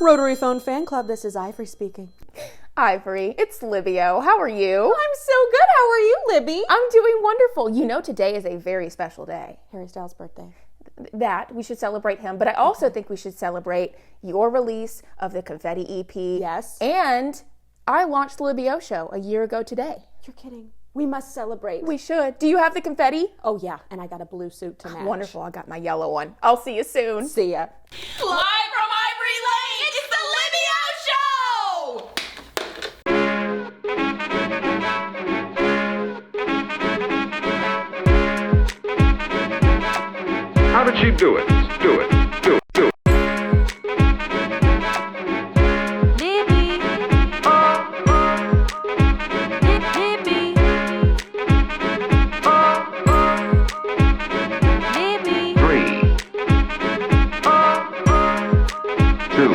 Rotary Phone Fan Club, this is Ivory speaking. Ivory, it's Libby O. How are you? I'm so good. How are you, Libby? I'm doing wonderful. You know today is a very special day. Harry Styles' birthday. That, we should celebrate him. But I also think we should celebrate your release of the Confetti EP. Yes. And I launched the Libby O Show a year ago today. You're kidding. We must celebrate. We should. Do you have the confetti? Oh, yeah. And I got a blue suit to match. Wonderful. I got my yellow one. I'll see you soon. See ya. Live from Ivory Layne, it's the Libby O Show! How did she do it? Do it. Do it. Do it. Libby. Libby. Libby. 3, 2,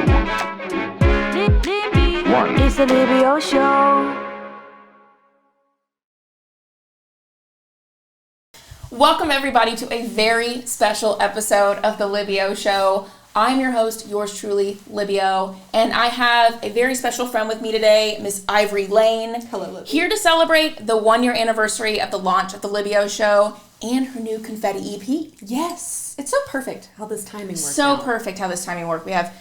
Libby. 1. It's the Libby O Show. Welcome everybody to a very special episode of the Libby O Show. I'm your host, yours truly, Libby O, and I have a very special friend with me today, Miss Ivory Layne. Hello, Libby. Here to celebrate the 1-year anniversary of the launch of the Libby O Show and her new Confetti EP. Yes. It's so perfect how this timing works So out. perfect how this timing worked. We have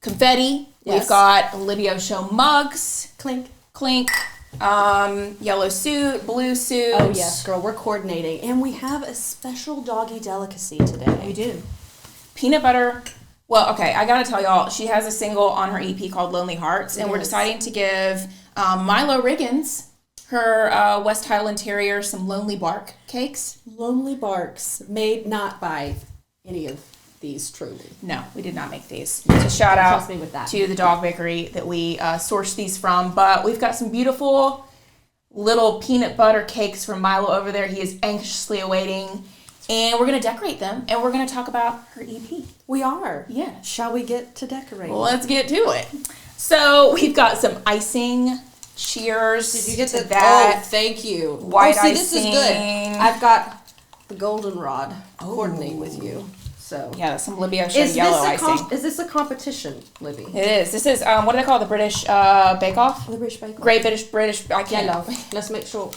confetti, Yes. we've got Libby O Show mugs, Clink. clink, yellow suit, blue suit. Oh, yes, girl. We're coordinating. And we have a special doggy delicacy today. We do. Peanut butter. Well, okay, I gotta tell y'all, she has a single on her EP called Lonely Hearts, and we're Yes. deciding to give Milo Riggins, her West Highland Terrier, some Lonely Bark cakes. Lonely Barks, made not by any of these, truly. No, we did not make these. It's a shout out Trust me with that. to the dog bakery that we sourced these from, but we've got some beautiful little peanut butter cakes from Milo over there. He is anxiously awaiting, and we're gonna decorate them, and we're gonna talk about her EP. We are. Yeah. Shall we get to decorating? Let's get to it. So we've got some icing. Cheers. Did you get to the that? Oh, thank you. White see, this is good. icing. I've got the goldenrod to coordinate with you. So Yeah, that's some Libby O Show is yellow this icing. is this a competition, Libby? It is. This is what do they call the British Bake Off? The British Bake Off. Great British. I can't. Yellow. Let's make sure.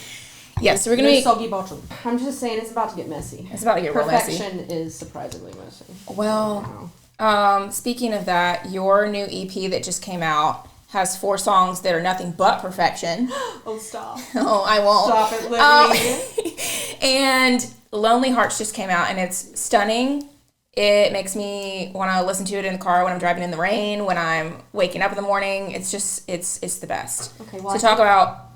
Yes, so we're gonna No be. soggy bottom. I'm just saying it's about to get messy. It's about to get real messy. Perfection is surprisingly messy. Well, Wow. speaking of that, your new EP that just came out has 4 songs that are nothing but perfection. Oh, stop. Oh, I won't. Stop it, Libby. And Lonely Hearts just came out, and it's stunning. It makes me want to listen to it in the car when I'm driving in the rain, when I'm waking up in the morning. It's just, it's the best. Okay, well, So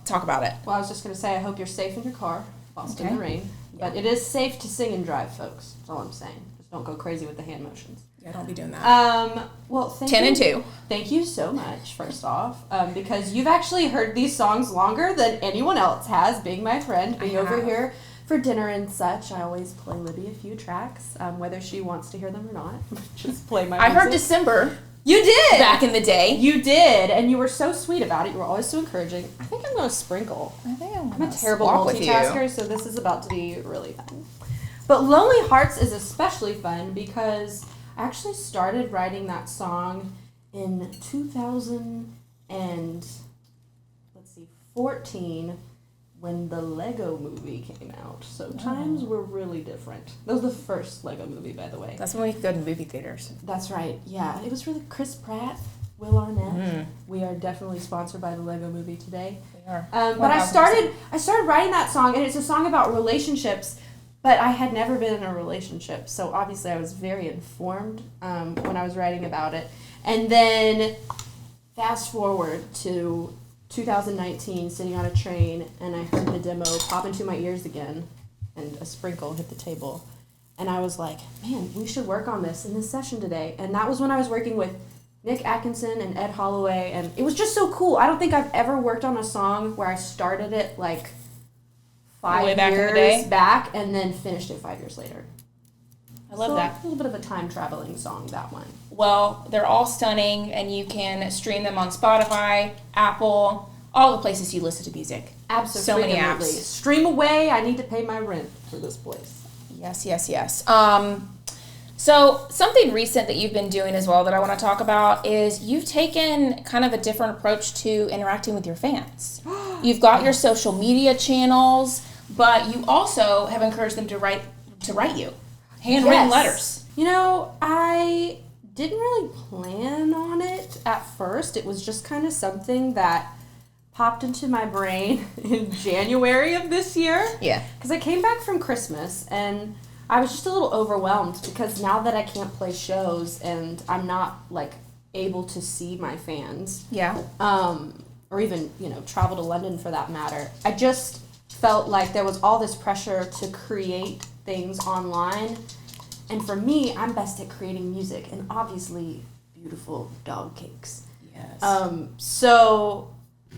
talk about it. Well, I was just going to say, I hope you're safe in your car whilst in Okay. the rain. But it is safe to sing and drive, folks. That's all I'm saying. Just don't go crazy with the hand motions. Yeah, don't be doing that. Well, thank 10 you. and 2. Thank you so much, first off, because you've actually heard these songs longer than anyone else has, being my friend, being over here for dinner and such. I always play Libby a few tracks, whether she wants to hear them or not. Just play my I heard music. December You did! back in the day. You did, and you were so sweet about it. You were always so encouraging. I think I'm going to sprinkle. I think I'm a terrible walk with you. multitasker, so this is about to be really fun. But Lonely Hearts is especially fun because I actually started writing that song in 2014 when the Lego movie came out. So times were really different. That was the first Lego movie, by the way. That's when we could go to movie theaters. That's right. Yeah, it was really Chris Pratt, Will Arnett. We are definitely sponsored by the Lego movie today. We are. But I started writing that song, and it's a song about relationships. But I had never been in a relationship, so obviously I was very informed when I was writing about it. And then fast forward to 2019, sitting on a train, and I heard the demo pop into my ears again, and a sprinkle hit the table. And I was like, man, we should work on this in this session today. And that was when I was working with Nick Atkinson and Ed Holloway, and it was just so cool. I don't think I've ever worked on a song where I started it like 5 Way back in the years day? back and then finished it 5 years later. I love So, that. A little bit of a time traveling song, that one. Well, they're all stunning, and you can stream them on Spotify, Apple, all the places you listen to music. Absolutely. So many apps. Stream away. I need to pay my rent for this place. Yes. So something recent that you've been doing as well that I want to talk about is you've taken kind of a different approach to interacting with your fans. You've got your social media channels, but you also have encouraged them to write you handwritten letters. You know, I didn't really plan on it at first. It was just kind of something that popped into my brain in January of this year. Yeah. Because I came back from Christmas and I was just a little overwhelmed because now that I can't play shows and I'm not like able to see my fans. Yeah. Or even, travel to London for that matter. I just felt like there was all this pressure to create things online. And for me, I'm best at creating music and obviously beautiful dog cakes. Yes. So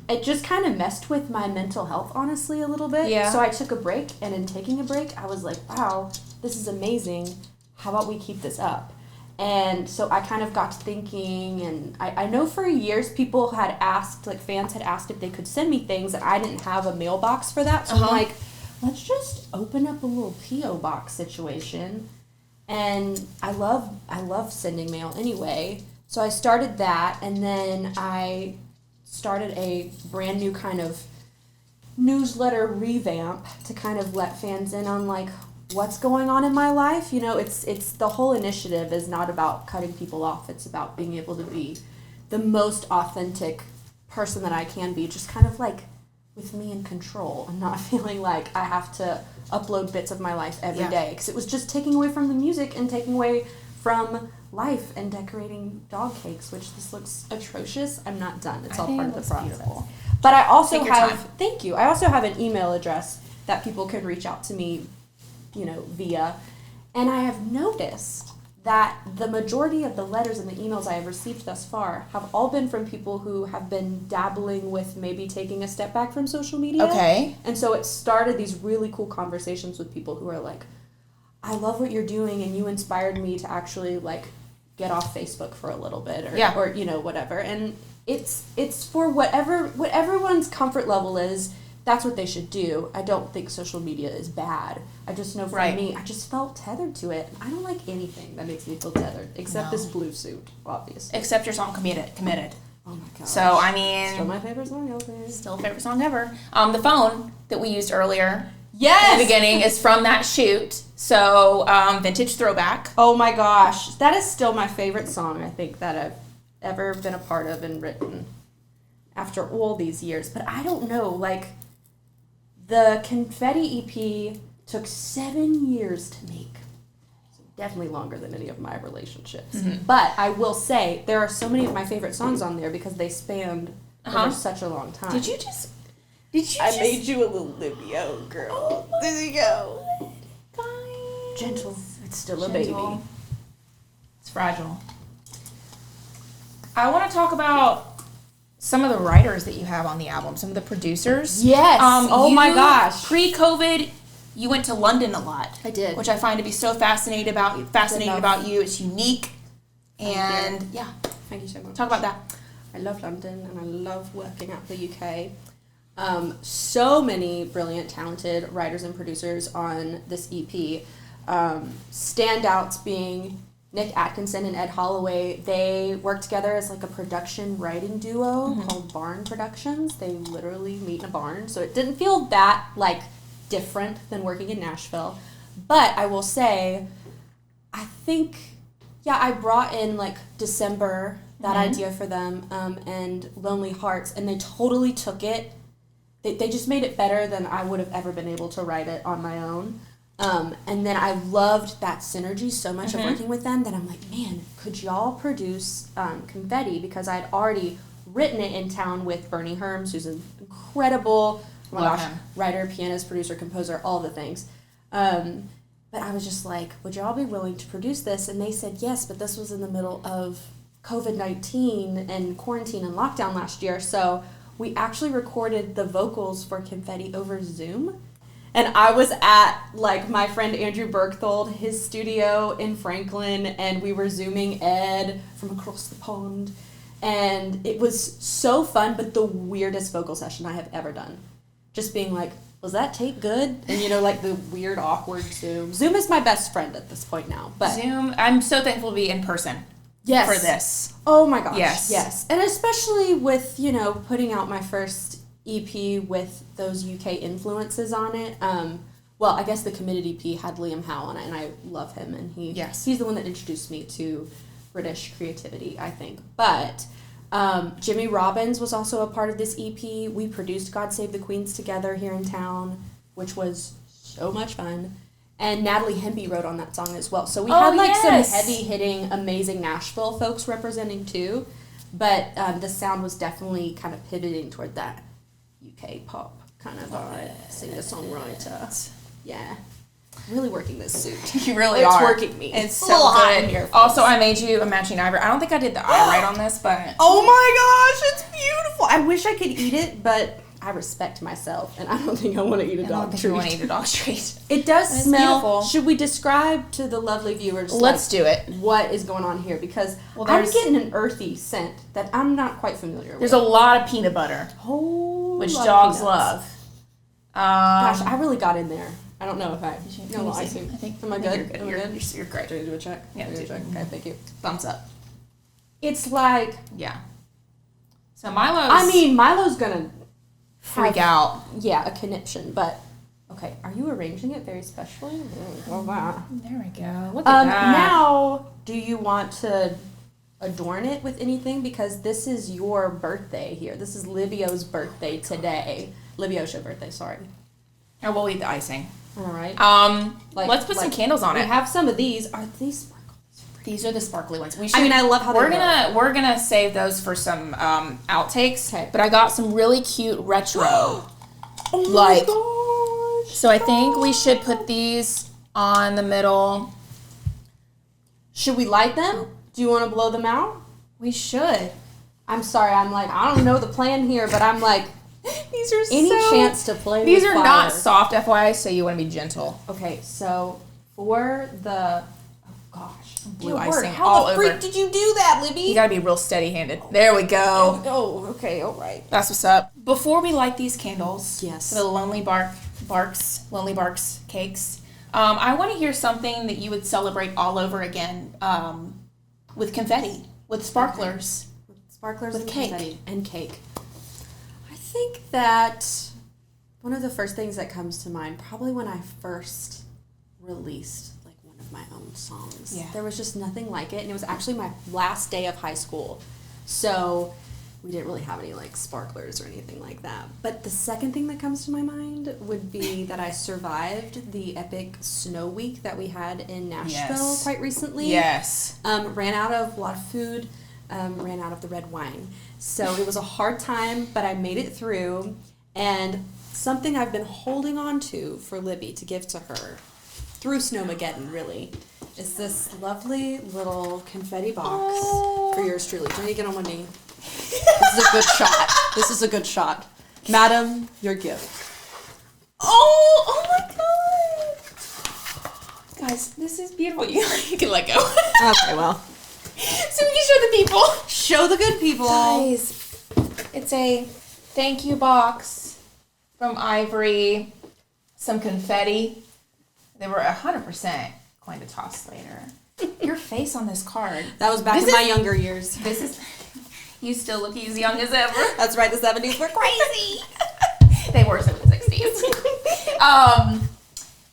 it just kind of messed with my mental health, honestly, a little bit. Yeah. So I took a break, and in taking a break, I was like, wow, this is amazing. How about we keep this up? And so I kind of got to thinking, and I know for years people had asked, like fans had asked if they could send me things, and I didn't have a mailbox for that. So I'm like, let's just open up a little P.O. box situation. And I love sending mail anyway. So I started that, and then I started a brand new kind of newsletter revamp to kind of let fans in on like what's going on in my life. It's the whole initiative is not about cutting people off. It's about being able to be the most authentic person that I can be, just kind of like with me in control and not feeling like I have to upload bits of my life every day, because it was just taking away from the music and taking away from life and decorating dog cakes, which this looks atrocious. I'm not done. It's all part of the process. Beautiful. But I also thank you. I also have an email address that people can reach out to me, via. And I have noticed that the majority of the letters and the emails I have received thus far have all been from people who have been dabbling with maybe taking a step back from social media. Okay. And so it started these really cool conversations with people who are like, I love what you're doing and you inspired me to actually like get off Facebook for a little bit or whatever. And it's for what everyone's comfort level is. That's what they should do. I don't think social media is bad. I just know for me, I just felt tethered to it. I don't like anything that makes me feel tethered, except this blue suit, obviously. Except your song Committed. Oh my gosh. So, I mean... Still my favorite song ever. Still favorite song ever. The phone that we used earlier in the beginning is from that shoot. So, vintage throwback. Oh my gosh. That is still my favorite song, I think, that I've ever been a part of and written after all these years. But I don't know, like... The Confetti EP took 7 years to make. So definitely longer than any of my relationships. Mm-hmm. But I will say, there are so many of my favorite songs on there because they spanned over such a long time. Did you just... I made you a little Libby O girl. Oh, there you go. Guys. Gentle. It's still a baby. It's fragile. I want to talk about some of the writers that you have on the album, some of the producers. Yes. My gosh. Pre-COVID, you went to London a lot. I did. Which I find to be so fascinating about you. It's unique. And Thank you so much. Talk about that. I love London and I love working at the UK. So many brilliant, talented writers and producers on this EP. Standouts being Nick Atkinson and Ed Holloway. They work together as like a production writing duo called Barn Productions. They literally meet in a barn, so it didn't feel that like different than working in Nashville. But I will say, I think, I brought in like December, that idea for them, and Lonely Hearts, and they totally took it. They just made it better than I would have ever been able to write it on my own. And then I loved that synergy so much of working with them that I'm like, man, could y'all produce Confetti? Because I had already written it in town with Bernie Herms, who's an incredible writer, pianist, producer, composer, all the things. But I was just like, would y'all be willing to produce this? And they said yes, but this was in the middle of COVID-19 and quarantine and lockdown last year. So we actually recorded the vocals for Confetti over Zoom. And I was at, like, my friend Andrew Berchthold, his studio in Franklin, and we were Zooming Ed from across the pond. And it was so fun, but the weirdest vocal session I have ever done. just being like, was that tape good? And, you know, like the weird, awkward Zoom. Zoom is my best friend at this point now. But Zoom, I'm so thankful to be in person yes. for this. Oh my gosh. Yes. And especially with, you know, putting out my first EP with those UK influences on it. Well, I guess the Committed EP had Liam Howe on it, and I love him. And he's the one that introduced me to British creativity, I think. But Jimmy Robbins was also a part of this EP. We produced God Save the Queens together here in town, which was so much fun. And Natalie Hempy wrote on that song as well. So we had like some heavy-hitting, amazing Nashville folks representing too. But the sound was definitely kind of pivoting toward that UK pop kind of singer-songwriter. Yeah. Really working this suit. You really it's are. It's working me. It's so hot good. in here, Also, I made you a matching ivory. I don't think I did the eye right on this, but... Oh my gosh, it's beautiful. I wish I could eat it, but I respect myself, and I don't think I want to eat a dog treat. I want to eat a dog treat. It does smell... Beautiful. Should we describe to the lovely viewers Let's do it. What is going on here? Because I'm getting an earthy scent that I'm not quite familiar with. There's a lot of peanut butter, which dogs love. Gosh, I really got in there. I don't know if I... No, I see. Am I good? You're good. You're great. Do I do a check? Yeah, do a check. Okay, thank you. Thumbs up. It's like... Yeah. So Milo's gonna... freak out. Yeah, a conniption, but... Okay, are you arranging it very specially? Oh, wow. There we go. Look at that. Now, do you want to adorn it with anything? Because this is your birthday here. This is Libby O's birthday today. Libby O Show birthday, sorry. Oh, we'll eat the icing. All right. Let's put some candles on it. We have some of these. Are these sparkles? These are the sparkly ones. I love how we're gonna save those for some outtakes. Okay. But I got some really cute retro. Oh my gosh. So I think we should put these on the middle. Should we light them? Do you want to blow them out? We should. I'm sorry. I don't know the plan here, but I'm like. These are any chance to play These with are fire. not soft, FYI, so you want to be gentle. Okay, so for the blue icing how all the freak over. did you do that, Libby? You gotta be real steady-handed. There we go. Oh, okay, all right. That's what's up. Before we light these candles, yes, for the Lonely Barks cakes, I want to hear something that you would celebrate all over again with confetti, with sparklers. Okay. With sparklers with and cake. Confetti and cake. I think that one of the first things that comes to mind, probably when I first released like one of my own songs. Yeah. There was just nothing like it, and it was actually my last day of high school. So we didn't really have any like sparklers or anything like that. But the second thing that comes to my mind would be that I survived the epic snow week that we had in Nashville quite recently. Yes. Ran out of a lot of food, ran out of the red wine. So it was a hard time, but I made it through. And something I've been holding on to for Libby to give to her through Snowmageddon, really, is this lovely little confetti box for yours truly. Do you want to get on one knee? This is a good shot. This is a good shot. Madam, your gift. Oh my God. Guys, this is beautiful. You can let go. Okay, well. So we can show the people. Show the good people. Guys, it's a thank you box from Ivory. Some confetti. They were 100% going to toss later. Your face on this card. That was back in my younger years. This is... You still look as young as ever. That's right, the 70s were crazy. They were so in the 60s.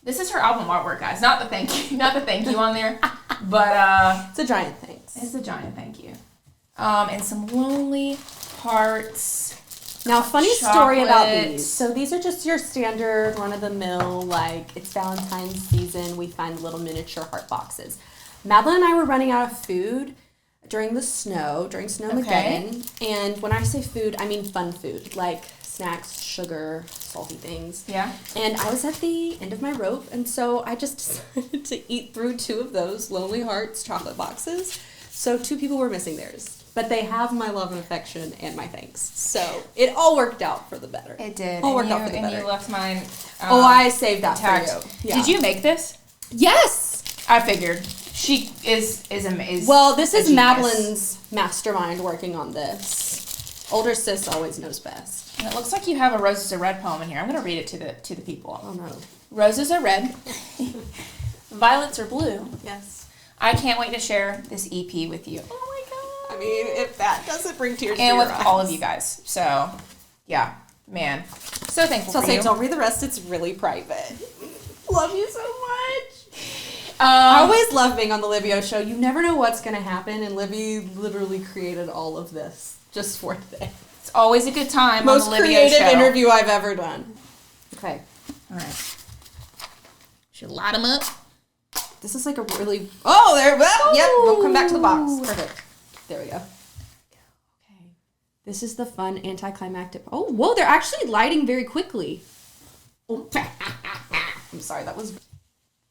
This is her album artwork, guys. Not the thank you on there, but it's a giant thanks. It's a giant thank you. And some lonely hearts. Now, funny story about these. So these are just your standard run-of-the-mill, like it's Valentine's season. We find little miniature heart boxes. Madeline and I were running out of food during Snowmageddon. And when I say food, I mean fun food, like snacks, sugar, salty things. Yeah. And I was at the end of my rope, and so I just decided to eat through 2 of those Lonely Hearts chocolate boxes. So 2 people were missing theirs. But they have my love and affection and my thanks. So it all worked out for the better. It did. All worked out for the better. And you left mine I saved that intact. for you. Yeah. Did you make this? Yes! I figured. She is amazing. Well, this is Madeline's mastermind working on this. Older sis always knows best. And it looks like you have a roses are red poem in here. I'm going to read it to the people. Oh no. Roses are red. Violets are blue. Yes. I can't wait to share this EP with you. Oh my god. I mean, if that doesn't bring tears And to with your eyes. all of you guys. So, yeah, man. So thankful So for say, you. don't read the rest. It's really private. Love you so much. Um, I always love being on the Libby O Show. You never know what's going to happen, and Libby literally created all of this just for today. it's always a good time Most on the Libby O creative Show. interview I've ever done. Okay. All right. Should light them up. This is like a really... Oh, there... Well, yep, we'll come back to the box. Perfect. There we go. Okay. This is the fun anticlimactic... Oh, whoa, they're actually lighting very quickly. Oh. I'm sorry, that was...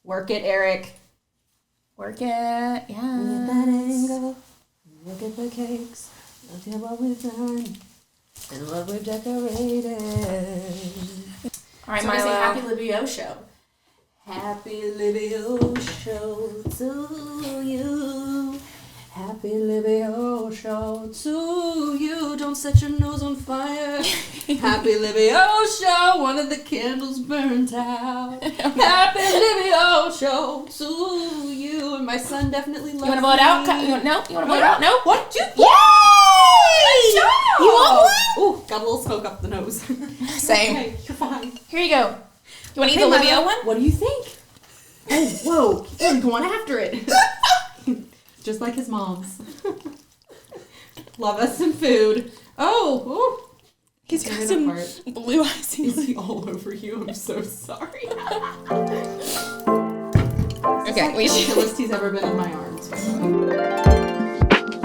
Work it, Erik. Work it. Yeah. Get that angle. Look at the cakes. Look at what we've done. And what we've decorated. All right, So Milo. we say Happy Libby O Show. Happy Libby O Show to you. Happy Libby O Show to you. Don't set your nose on fire. Happy Libby O Show. One of the candles burnt out. Happy Libby O Show to you. And my son definitely loves You want to blow it out? No? You want to blow it out? No? What? Yay! You want one? Ooh, got a little smoke up the nose. Same. Okay, you're fine. Here you go. You want to eat the Libby O one? What do you think? Oh, whoa. He's going after it. Just like his mom's. Love us some food. Oh, He's tearing got it some apart. blue icing. Is he all over you? I'm so sorry. Okay, we The should. chillest he's ever been in my arms. by the way.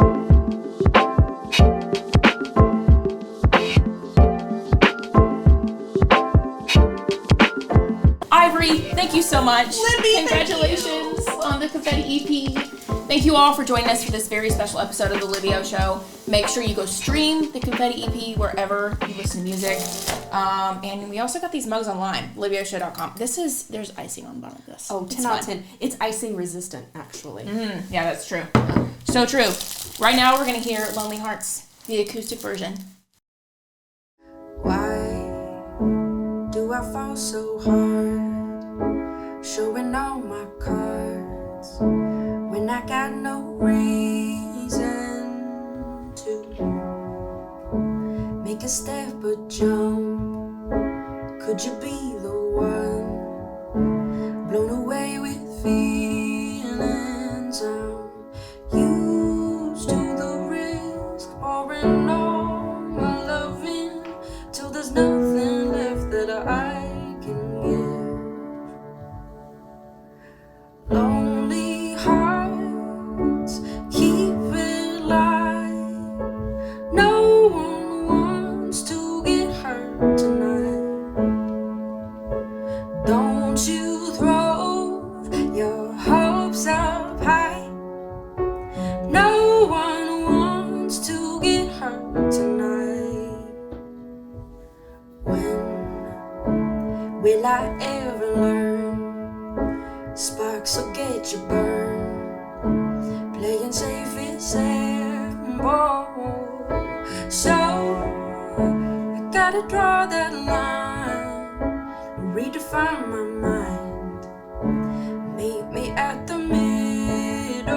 Ivory, thank you so much. Libby, congratulations on the Confetti EP. Thank you all for joining us for this very special episode of the Libby O Show. Make sure you go stream the Confetti EP wherever you listen to music. And we also got these mugs online, libyoshow.com. There's icing on the bottom of this. Oh, It's 10 out of fun. 10. It's icing resistant, actually. Yeah, that's true. So true. Right now we're going to hear Lonely Hearts, the acoustic version. Why do I fall so hard? Showing all my cards when I got no reason to make a step or jump. Could you be the one blown away with feelings? I'm used to the risk, pouring all my love in till there's nothing left that I can give. Lonely hearts, keep it light. No one wants to get hurt tonight. Don't you throw your hopes up high. No one wants to get hurt tonight. When will I ever learn? Sparks will get you burned. Playing safe is simple. So I gotta draw that line, redefine my mind. Meet me at the middle.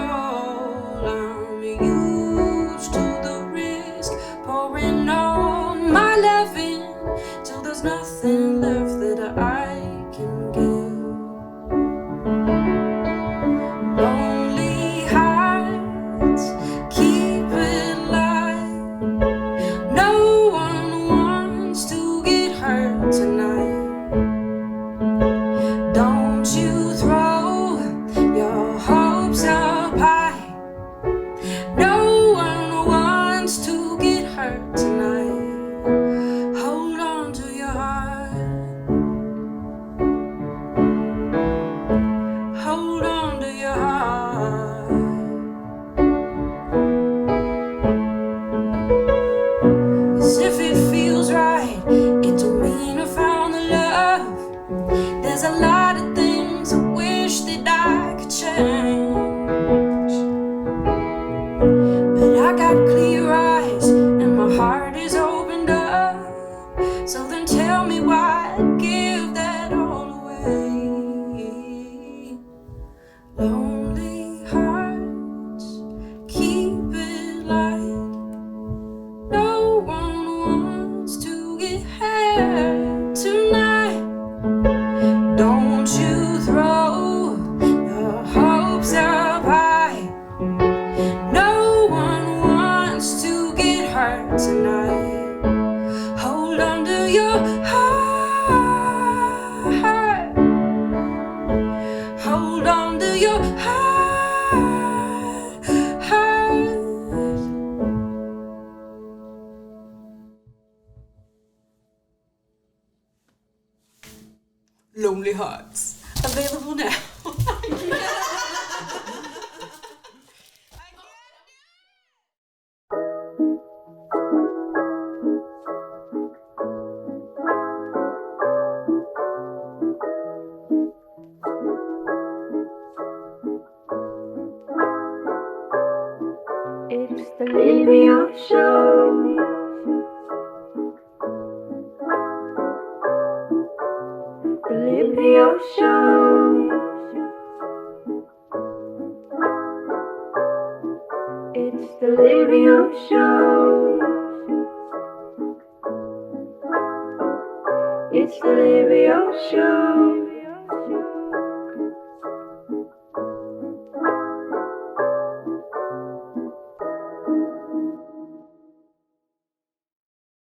I'm used to the risk, pouring all my love in till there's nothing left that I can give. Lonely hearts, keep it light. No one wants to get hurt tonight. Lonely Hearts. Available now. It's the Libby O Show. The Libby O Show. It's the Libby O Show. It's the Libby O Show.